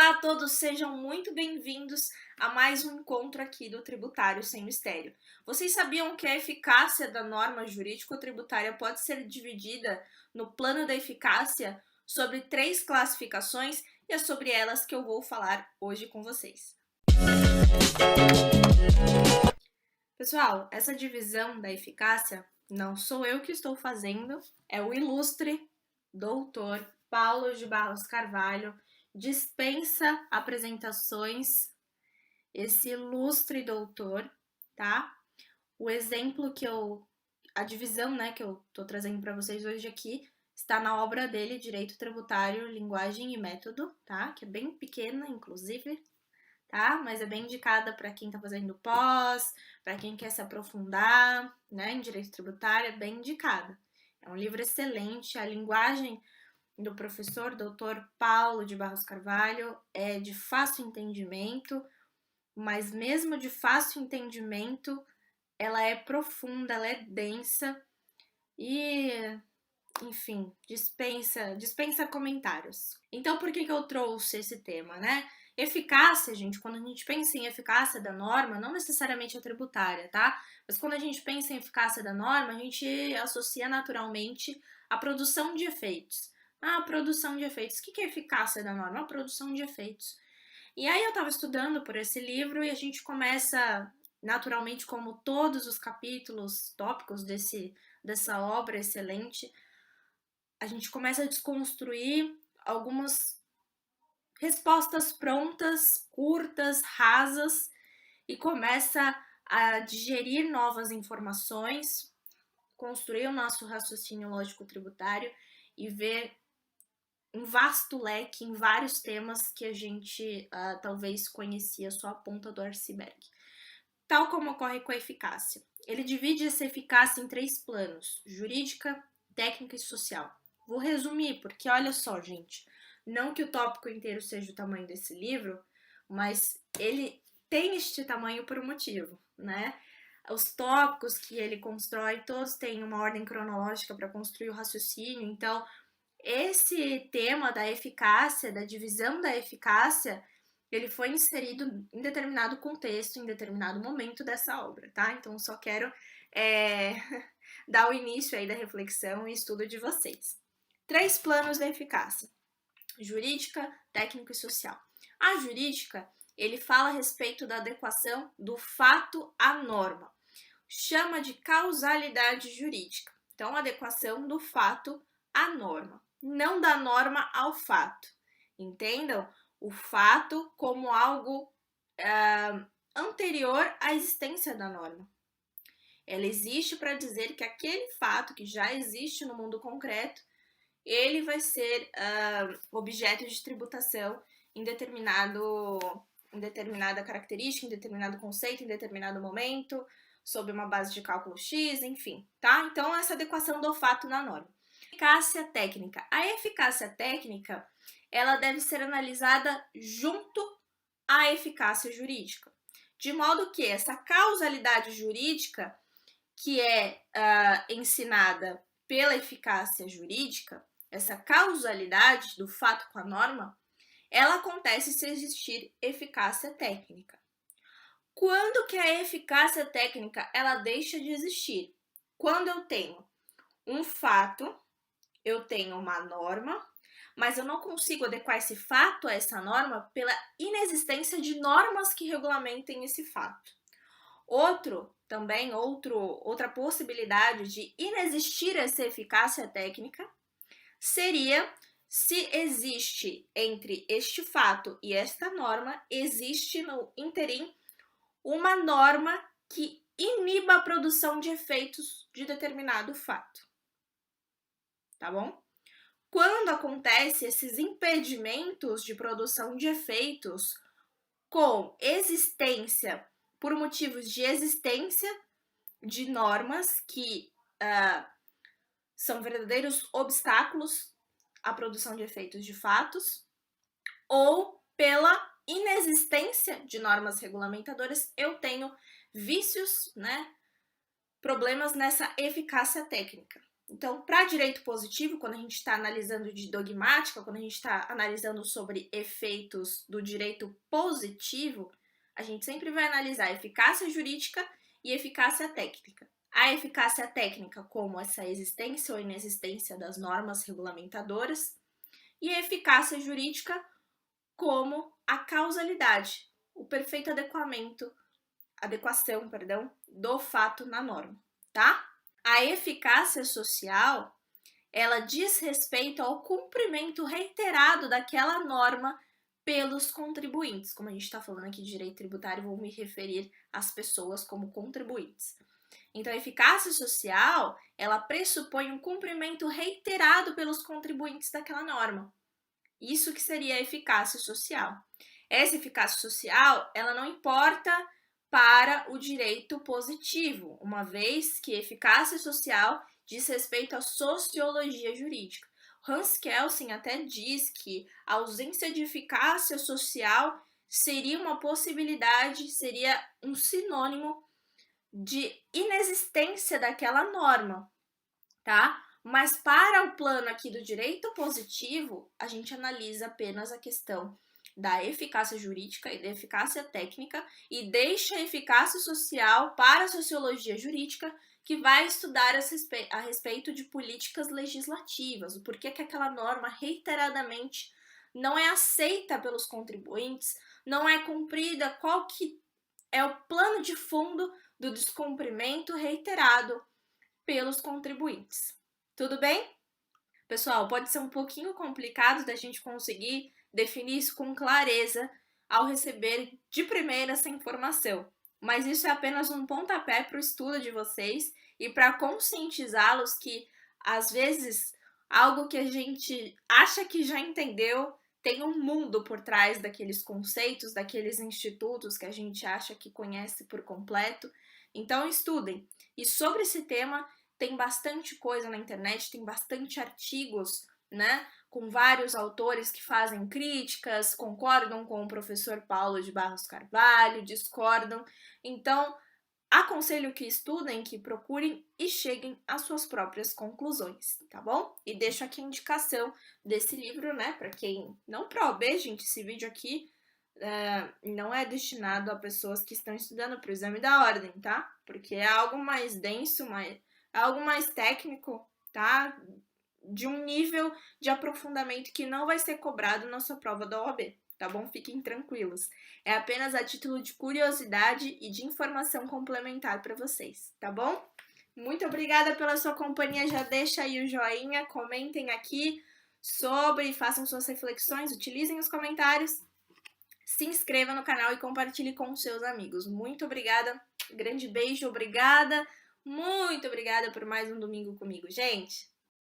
Olá a todos, sejam muito bem-vindos a mais um encontro aqui do Tributário Sem Mistério. Vocês sabiam que a eficácia da norma jurídico-tributária pode ser dividida no plano da eficácia sobre 3 classificações e é sobre elas que eu vou falar hoje com vocês. Pessoal, essa divisão da eficácia não sou eu que estou fazendo, é o ilustre doutor Paulo de Barros Carvalho. Dispensa apresentações, esse ilustre doutor, tá? O exemplo a divisão, né, que eu tô trazendo para vocês hoje aqui, está na obra dele, Direito Tributário, Linguagem e Método, tá? Que é bem pequena, inclusive, tá? Mas é bem indicada para quem tá fazendo pós, para quem quer se aprofundar, né, em Direito Tributário, é bem indicada. É um livro excelente, a linguagem do professor Dr. Paulo de Barros Carvalho é de fácil entendimento, mas mesmo de fácil entendimento, ela é profunda, ela é densa e, enfim, dispensa comentários. Então, por que eu trouxe esse tema, né? Eficácia, gente, quando a gente pensa em eficácia da norma, não necessariamente a tributária, tá? Mas quando a gente pensa em eficácia da norma, a gente associa naturalmente a produção de efeitos. A produção de efeitos. O que é eficácia da norma? A produção de efeitos. E aí eu estava estudando por esse livro e a gente começa, naturalmente, como todos os capítulos, tópicos dessa obra excelente, a gente começa a desconstruir algumas respostas prontas, curtas, rasas, e começa a digerir novas informações, construir o nosso raciocínio lógico-tributário e ver um vasto leque em vários temas que a gente talvez conhecia só a ponta do iceberg. Tal como ocorre com a eficácia. Ele divide essa eficácia em 3 planos: jurídica, técnica e social. Vou resumir, porque olha só, gente, não que o tópico inteiro seja o tamanho desse livro, mas ele tem este tamanho por um motivo, né? Os tópicos que ele constrói, todos têm uma ordem cronológica para construir o raciocínio, então esse tema da eficácia, da divisão da eficácia, ele foi inserido em determinado contexto, em determinado momento dessa obra, tá? Então, só quero dar o início aí da reflexão e estudo de vocês. 3 planos da eficácia: jurídica, técnica e social. A jurídica, ele fala a respeito da adequação do fato à norma. Chama de causalidade jurídica. Então, adequação do fato à norma, não da norma ao fato. Entendam? O fato como algo anterior à existência da norma. Ela existe para dizer que aquele fato que já existe no mundo concreto, ele vai ser objeto de tributação em determinada característica, em determinado conceito, em determinado momento, sob uma base de cálculo X, enfim, tá? Então, essa adequação do fato na norma. Eficácia técnica. A eficácia técnica, ela deve ser analisada junto à eficácia jurídica, de modo que essa causalidade jurídica, que é ensinada pela eficácia jurídica, essa causalidade do fato com a norma, ela acontece se existir eficácia técnica. Quando que a eficácia técnica ela deixa de existir? Quando eu tenho um fato, eu tenho uma norma, mas eu não consigo adequar esse fato a essa norma pela inexistência de normas que regulamentem esse fato. Outra possibilidade de inexistir essa eficácia técnica seria se existe entre este fato e esta norma, existe no interim uma norma que iniba a produção de efeitos de determinado fato. Tá bom? Quando acontece esses impedimentos de produção de efeitos com existência, por motivos de existência de normas que são verdadeiros obstáculos à produção de efeitos de fatos, ou pela inexistência de normas regulamentadoras, eu tenho vícios, né, problemas nessa eficácia técnica. Então, para direito positivo, quando a gente está analisando de dogmática, quando a gente está analisando sobre efeitos do direito positivo, a gente sempre vai analisar eficácia jurídica e eficácia técnica. A eficácia técnica, como essa existência ou inexistência das normas regulamentadoras, e a eficácia jurídica, como a causalidade, o perfeito adequação, do fato na norma, tá? A eficácia social, ela diz respeito ao cumprimento reiterado daquela norma pelos contribuintes. Como a gente está falando aqui de direito tributário, vou me referir às pessoas como contribuintes. Então, a eficácia social, ela pressupõe um cumprimento reiterado pelos contribuintes daquela norma. Isso que seria a eficácia social. Essa eficácia social, ela não importa para o direito positivo, uma vez que eficácia social diz respeito à sociologia jurídica. Hans Kelsen até diz que a ausência de eficácia social seria uma possibilidade, seria um sinônimo de inexistência daquela norma, tá? Mas para o plano aqui do direito positivo, a gente analisa apenas a questão da eficácia jurídica e da eficácia técnica e deixa a eficácia social para a sociologia jurídica, que vai estudar a respeito de políticas legislativas, o porquê que aquela norma reiteradamente não é aceita pelos contribuintes, não é cumprida, qual que é o plano de fundo do descumprimento reiterado pelos contribuintes. Tudo bem? Pessoal, pode ser um pouquinho complicado da gente conseguir definir isso com clareza ao receber de primeira essa informação, mas isso é apenas um pontapé para o estudo de vocês e para conscientizá-los que, às vezes, algo que a gente acha que já entendeu tem um mundo por trás daqueles conceitos, daqueles institutos que a gente acha que conhece por completo. Então, estudem. E sobre esse tema, tem bastante coisa na internet, tem bastante artigos, né, com vários autores que fazem críticas, concordam com o professor Paulo de Barros Carvalho, discordam. Então, aconselho que estudem, que procurem e cheguem às suas próprias conclusões, tá bom? E deixo aqui a indicação desse livro, né, para quem não para OAB, gente, esse vídeo aqui não é destinado a pessoas que estão estudando para o exame da ordem, tá? Porque é algo mais denso, algo mais técnico, tá? De um nível de aprofundamento que não vai ser cobrado na sua prova da OAB, tá bom? Fiquem tranquilos. É apenas a título de curiosidade e de informação complementar para vocês, tá bom? Muito obrigada pela sua companhia. Já deixa aí o joinha, comentem aqui sobre, façam suas reflexões, utilizem os comentários. Se inscreva no canal e compartilhe com seus amigos. Muito obrigada, grande beijo, obrigada, muito obrigada por mais um domingo comigo, gente.